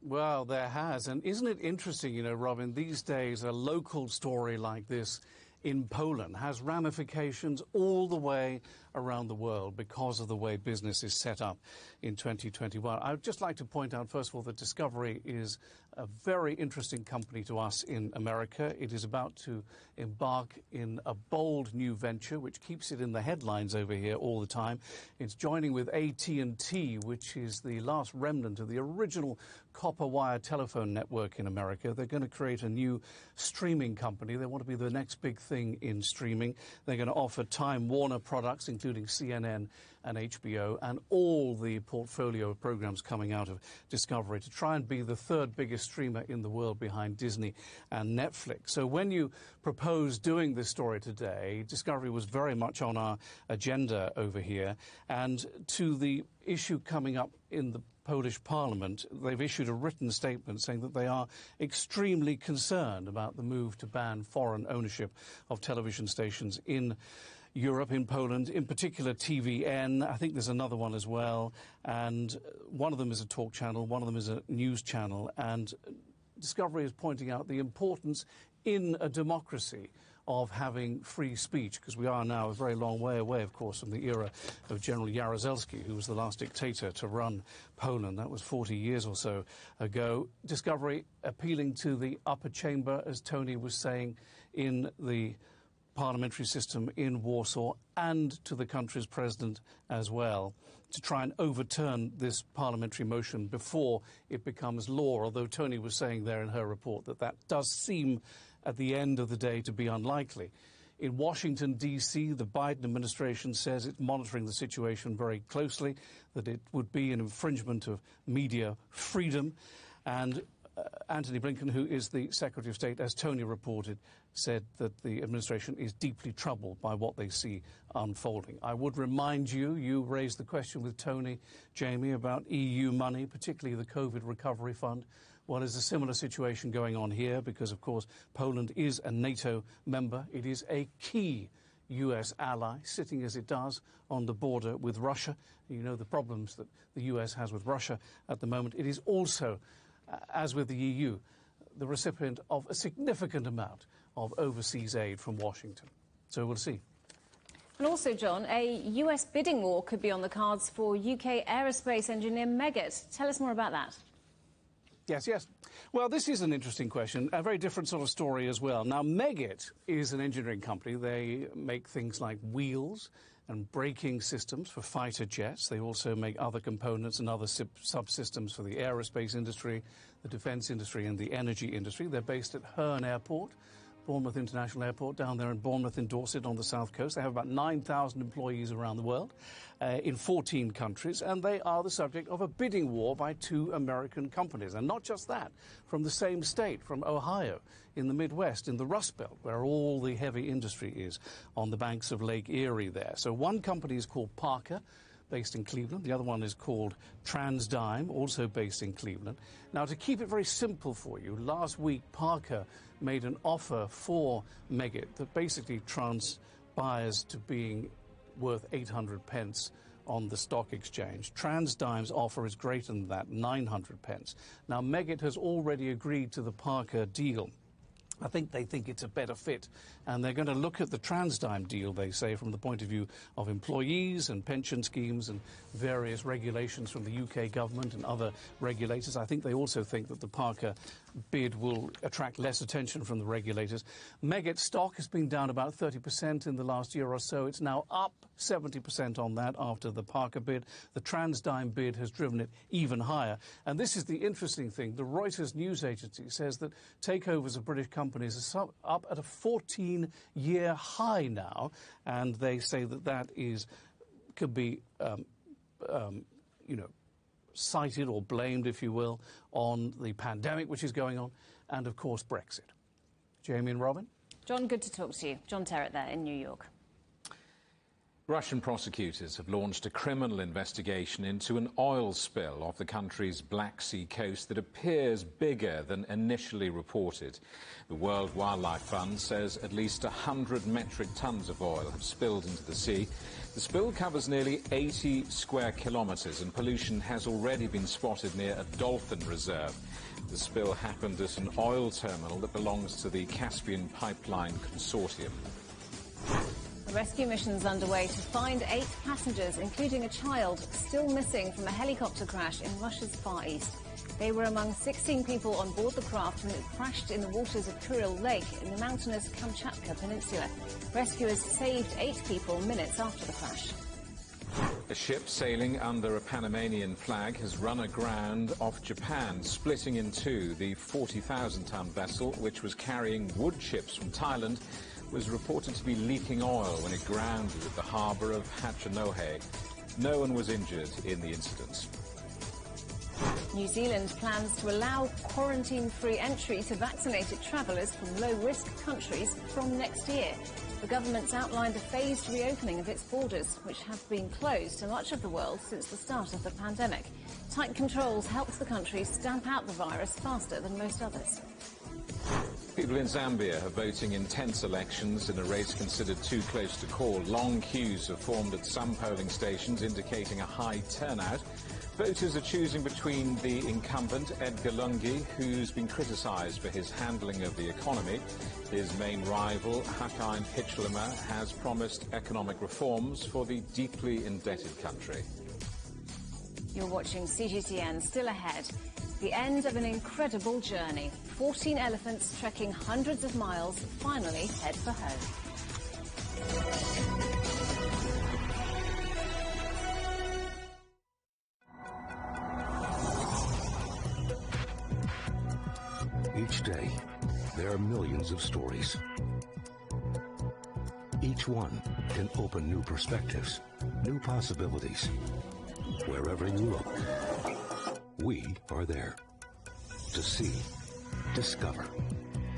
Well, there has. And isn't it interesting, you know, Robin, these days a local story like this in Poland has ramifications all the way around the world because of the way business is set up in 2021. I would just like to point out, first of all, that Discovery is a very interesting company to us in America. It is about to embark in a bold new venture, which keeps it in the headlines over here all the time. It's joining with AT&T, which is the last remnant of the original copper wire telephone network in America. They're going to create a new streaming company. They want to be the next big thing in streaming. They're going to offer Time Warner products, including CNN and HBO, and all the portfolio of programs coming out of Discovery to try and be the third biggest streamer in the world behind Disney and Netflix. So when you proposed doing this story today, Discovery was very much on our agenda over here. And to the issue coming up in the Polish Parliament, they've issued a written statement saying that they are extremely concerned about the move to ban foreign ownership of television stations in Europe, in Poland, in particular TVN. I think there's another one as well. And one of them is a talk channel, one of them is a news channel. And Discovery is pointing out the importance in a democracy of having free speech, because we are now a very long way away, of course, from the era of General Jaruzelski, who was the last dictator to run Poland. That was 40 years or so ago. Discovery appealing to the upper chamber, as Tony was saying, in the parliamentary system in Warsaw, and to the country's president as well. to try and overturn this parliamentary motion before it becomes law, although Tony was saying there in her report that that does seem at the end of the day to be unlikely. In Washington, D.C., the Biden administration says it's monitoring the situation very closely, that it would be an infringement of media freedom. And Antony Blinken, who is the Secretary of State, as Tony reported, said that the administration is deeply troubled by what they see unfolding. I would remind you, you raised the question with Tony, Jamie, about EU money, particularly the COVID Recovery Fund. Well, there's a similar situation going on here because, of course, Poland is a NATO member. It is a key U.S. ally, sitting as it does on the border with Russia. You know the problems that the U.S. has with Russia at the moment. It is also, as with the EU, the recipient of a significant amount of overseas aid from Washington. So we'll see. And also, John, a US bidding war could be on the cards for UK aerospace engineer Meggitt. Tell us more about that. Yes. Well, this is an interesting question, a very different sort of story as well. Now, Meggitt is an engineering company. They make things like wheels and braking systems for fighter jets. They also make other components and other subsystems for the aerospace industry, the defence industry and the energy industry. They're based at Herne Airport, Bournemouth International Airport, down there in Bournemouth in Dorset on the south coast. They have about 9,000 employees around the world in 14 countries, and they are the subject of a bidding war by two American companies. And not just that, from the same state, from Ohio, in the Midwest, in the Rust Belt, where all the heavy industry is, on the banks of Lake Erie there. So one company is called Parker, based in Cleveland. The other one is called TransDigm, also based in Cleveland. Now, to keep it very simple for you, last week Parker made an offer for Meggitt that basically transpires to being worth 800 pence on the stock exchange. TransDigm's offer is greater than that, 900 pence. Now, Meggitt has already agreed to the Parker deal. I think they think it's a better fit, and they're going to look at the TransDigm deal, they say, from the point of view of employees and pension schemes and various regulations from the UK government and other regulators. I think they also think that the Parker bid will attract less attention from the regulators. Meggitt stock has been down about 30% in the last year or so. It's now up 70% on that after the Parker bid. The TransDigm bid has driven it even higher. And this is the interesting thing. The Reuters news agency says that takeovers of British companies are up at a 14-year high now, and they say that that could be, cited or blamed, if you will, on the pandemic which is going on, and of course Brexit. Jamie and Robin? John, good to talk to you. John Terrett there in New York. Russian prosecutors have launched a criminal investigation into an oil spill off the country's Black Sea coast that appears bigger than initially reported. The World Wildlife Fund says at least 100 metric tons of oil have spilled into the sea. The spill covers nearly 80 square kilometres, and pollution has already been spotted near a dolphin reserve. The spill happened at an oil terminal that belongs to the Caspian Pipeline Consortium. A rescue mission is underway to find 8 passengers, including a child, still missing from a helicopter crash in Russia's Far East. They were among 16 people on board the craft when it crashed in the waters of Kuril Lake in the mountainous Kamchatka Peninsula. Rescuers saved 8 people minutes after the crash. A ship sailing under a Panamanian flag has run aground off Japan, splitting in two. The 40,000-ton vessel, which was carrying wood chips from Thailand, was reported to be leaking oil when it grounded at the harbour of Hachinohe. No one was injured in the incident. New Zealand plans to allow quarantine-free entry to vaccinated travellers from low-risk countries from next year. The government's outlined a phased reopening of its borders, which have been closed to much of the world since the start of the pandemic. Tight controls helped the country stamp out the virus faster than most others. People in Zambia are voting in tense elections in a race considered too close to call. Long queues have formed at some polling stations, indicating a high turnout. Voters are choosing between the incumbent, Edgar Lungi, who's been criticised for his handling of the economy. His main rival, Hakainde Hichilema, has promised economic reforms for the deeply indebted country. You're watching CGTN. Still ahead, the end of an incredible journey. 14 elephants trekking hundreds of miles finally head for home. day, there are millions of stories. Each one can open new perspectives, new possibilities. Wherever you look, we are there to see, discover,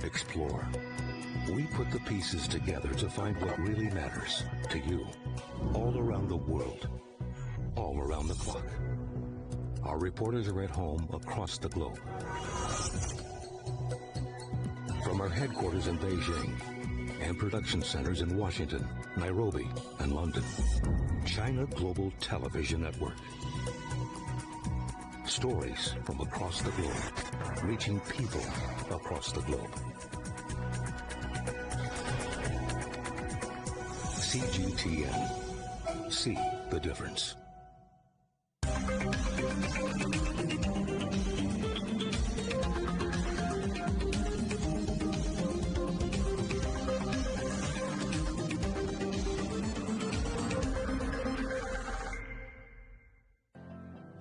explore. We put the pieces together to find what really matters to you, all around the world, all around the clock. Our reporters are at home across the globe. From our headquarters in Beijing and production centers in Washington, Nairobi, and London, China Global Television Network. Stories from across the globe, reaching people across the globe. CGTN. See the difference.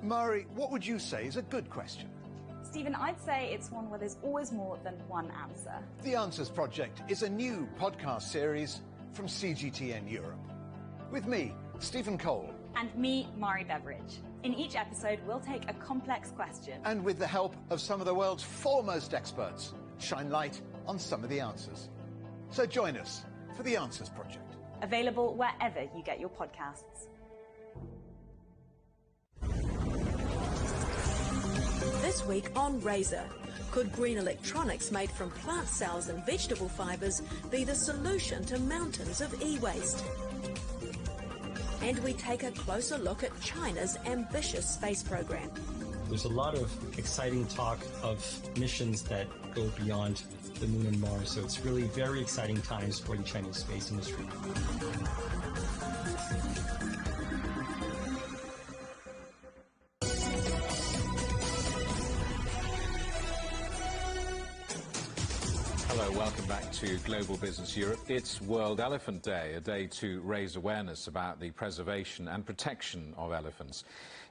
Mari, what would you say is a good question? Stephen, I'd say it's one where there's always more than one answer. The Answers Project is a new podcast series from CGTN Europe. With me, Stephen Cole. And me, Mari Beveridge. In each episode, we'll take a complex question. And with the help of some of the world's foremost experts, shine light on some of the answers. So join us for The Answers Project. Available wherever you get your podcasts. This week on Razor, could green electronics made from plant cells and vegetable fibres be the solution to mountains of e-waste? And we take a closer look at China's ambitious space program. There's a lot of exciting talk of missions that go beyond the Moon and Mars, so it's really very exciting times for the Chinese space industry. Welcome back to Global Business Europe. It's World Elephant Day, a day to raise awareness about the preservation and protection of elephants.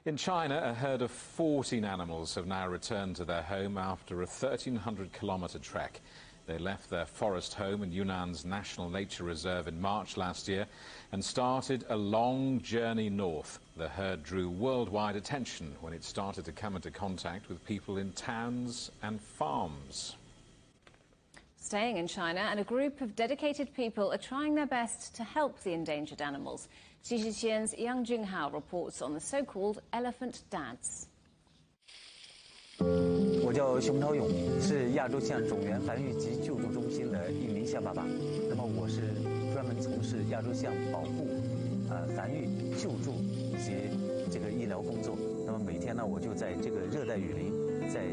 In China, a herd of 14 animals have now returned to their home after a 1,300-kilometre trek. They left their forest home in Yunnan's National Nature Reserve in March last year and started a long journey north. The herd drew worldwide attention when it started to come into contact with people in towns and farms. Staying in China, and a group of dedicated people are trying their best to help the endangered animals. CGTN's Yang Junghao reports on the so-called elephant dads. 我叫熊超勇，是亚洲象种源繁育及救助中心的一名象爸爸。那么我是专门从事亚洲象保护、繁育、救助以及这个医疗工作。那么每天呢，我就在这个热带雨林，在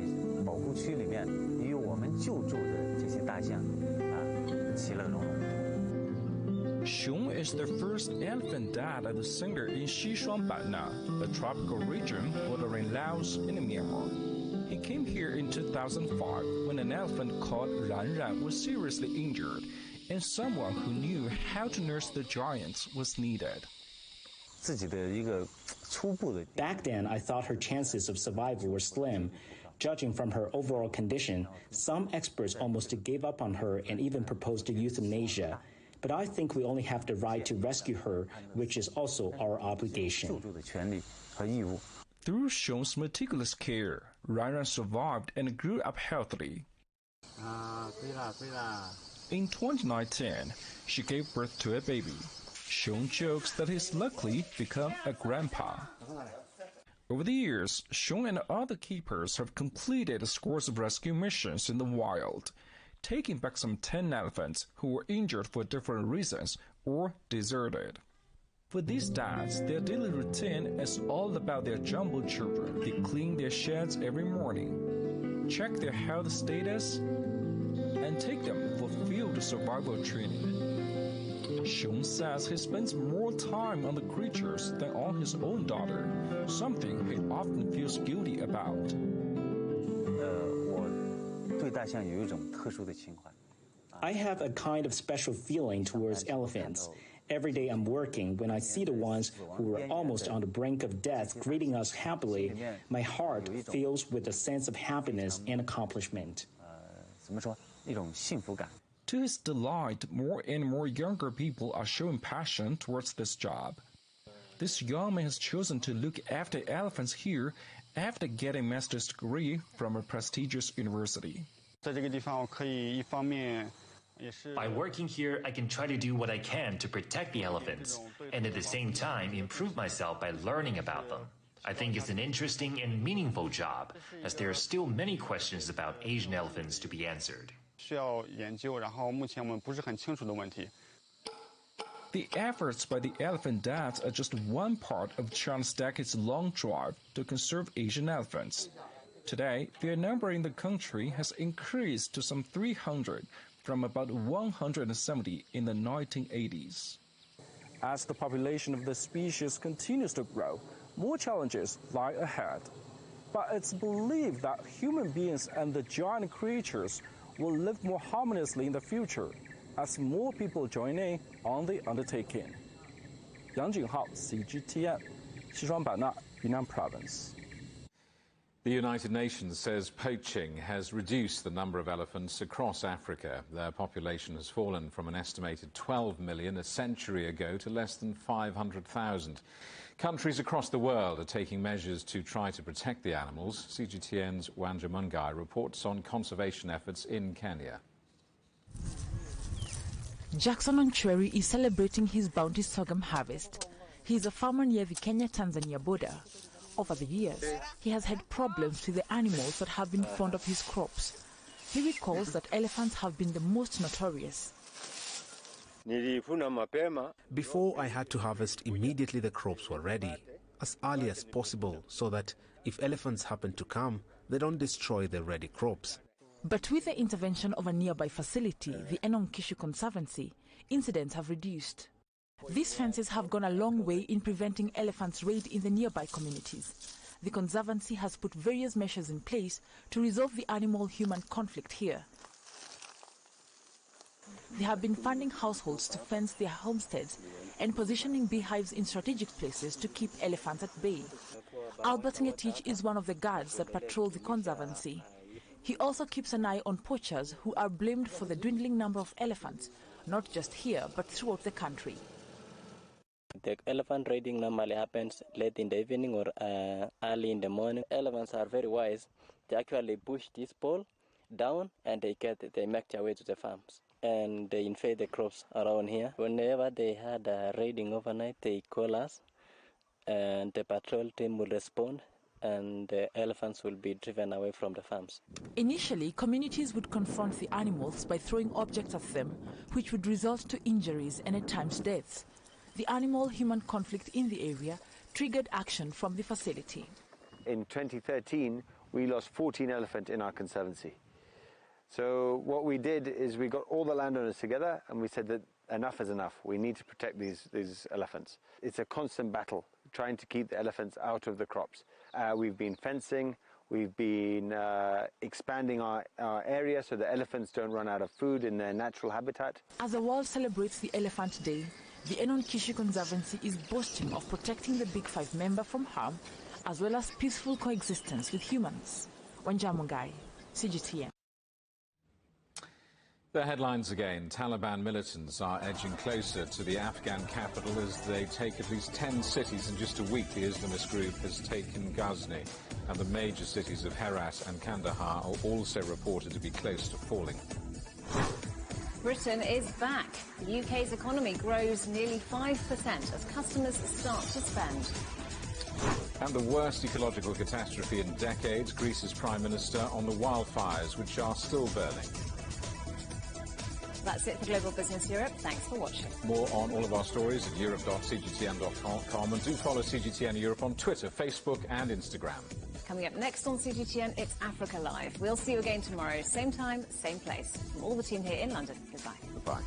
保护区里面，与我们救助的这些大象其乐融融。 Xiong is the first elephant dad of the singer in Xishuangbanna, a tropical region bordering Laos and Myanmar. He came here in 2005 when an elephant called Ran Ran was seriously injured, and someone who knew how to nurse the giants was needed. Back then, I thought her chances of survival were slim. Judging from her overall condition, some experts almost gave up on her and even proposed euthanasia. But I think we only have the right to rescue her, which is also our obligation. Through Xiong's meticulous care, Ran Ran survived and grew up healthily. In 2019, she gave birth to a baby. Xiong jokes that he's luckily become a grandpa. Over the years, Xiong and other keepers have completed scores of rescue missions in the wild, taking back some 10 elephants who were injured for different reasons or deserted. For these dads, their daily routine is all about their jumbo children. They clean their sheds every morning, check their health status, and take them for field survival training. Xiong says he spends more time on the creatures than on his own daughter, something he often feels guilty about. I have a kind of special feeling towards elephants. Every day I'm working, when I see the ones who were almost on the brink of death greeting us happily, my heart fills with a sense of happiness and accomplishment. To his delight, more and more younger people are showing passion towards this job. This young man has chosen to look after elephants here after getting a master's degree from a prestigious university. By working here, I can try to do what I can to protect the elephants, and at the same time improve myself by learning about them. I think it's an interesting and meaningful job, as there are still many questions about Asian elephants to be answered. The efforts by the elephant dads are just one part of China's decades-long drive to conserve Asian elephants. Today, their number in the country has increased to some 300 from about 170 in the 1980s. As the population of the species continues to grow, more challenges lie ahead. But it's believed that human beings and the giant creatures will live more harmoniously in the future as more people join in on the undertaking. Yang Jinghao, CGTN, Sichuan-Banna, Yunnan Province. The United Nations says poaching has reduced the number of elephants across Africa. Their population has fallen from an estimated 12 million a century ago to less than 500,000. Countries across the world are taking measures to try to protect the animals. CGTN's Wanja Mungai reports on conservation efforts in Kenya. Jackson Onchweri is celebrating his bounty sorghum harvest. He is a farmer near the Kenya-Tanzania border. Over the years, he has had problems with the animals that have been fond of his crops. He recalls that elephants have been the most notorious. Before I had to harvest immediately the crops were ready, as early as possible, so that if elephants happen to come, they don't destroy the ready crops. But with the intervention of a nearby facility, the Enonkishu Conservancy, incidents have reduced. These fences have gone a long way in preventing elephants' raid in the nearby communities. The Conservancy has put various measures in place to resolve the animal-human conflict here. They have been funding households to fence their homesteads and positioning beehives in strategic places to keep elephants at bay. Albert Ngetich is one of the guards that patrol the Conservancy. He also keeps an eye on poachers who are blamed for the dwindling number of elephants, not just here but throughout the country. The elephant raiding normally happens late in the evening or early in the morning. Elephants are very wise. They actually push this pole down and they make their way to the farms. And they invade the crops around here. Whenever they had a raiding overnight, they call us and the patrol team will respond and the elephants will be driven away from the farms. Initially, communities would confront the animals by throwing objects at them, which would result to injuries and at times deaths. The animal-human conflict in the area triggered action from the facility. In 2013, we lost 14 elephants in our conservancy. So what we did is we got all the landowners together and we said that enough is enough. We need to protect these elephants. It's a constant battle, trying to keep the elephants out of the crops. We've been fencing, we've been expanding our area so the elephants don't run out of food in their natural habitat. As the world celebrates the Elephant Day, the Enonkishu Conservancy is boasting of protecting the Big Five member from harm, as well as peaceful coexistence with humans. Wanja Mungai, CGTN. The headlines again. Taliban militants are edging closer to the Afghan capital as they take at least 10 cities in just a week. The Islamist group has taken Ghazni, and the major cities of Herat and Kandahar are also reported to be close to falling. Britain is back. The UK's economy grows nearly 5% as customers start to spend. And the worst ecological catastrophe in decades, Greece's Prime Minister on the wildfires, which are still burning. That's it for Global Business Europe. Thanks for watching. More on all of our stories at europe.cgtn.com, and do follow CGTN Europe on Twitter, Facebook and Instagram. Coming up next on CGTN, it's Africa Live. We'll see you again tomorrow, same time, same place. From all the team here in London, goodbye. Goodbye.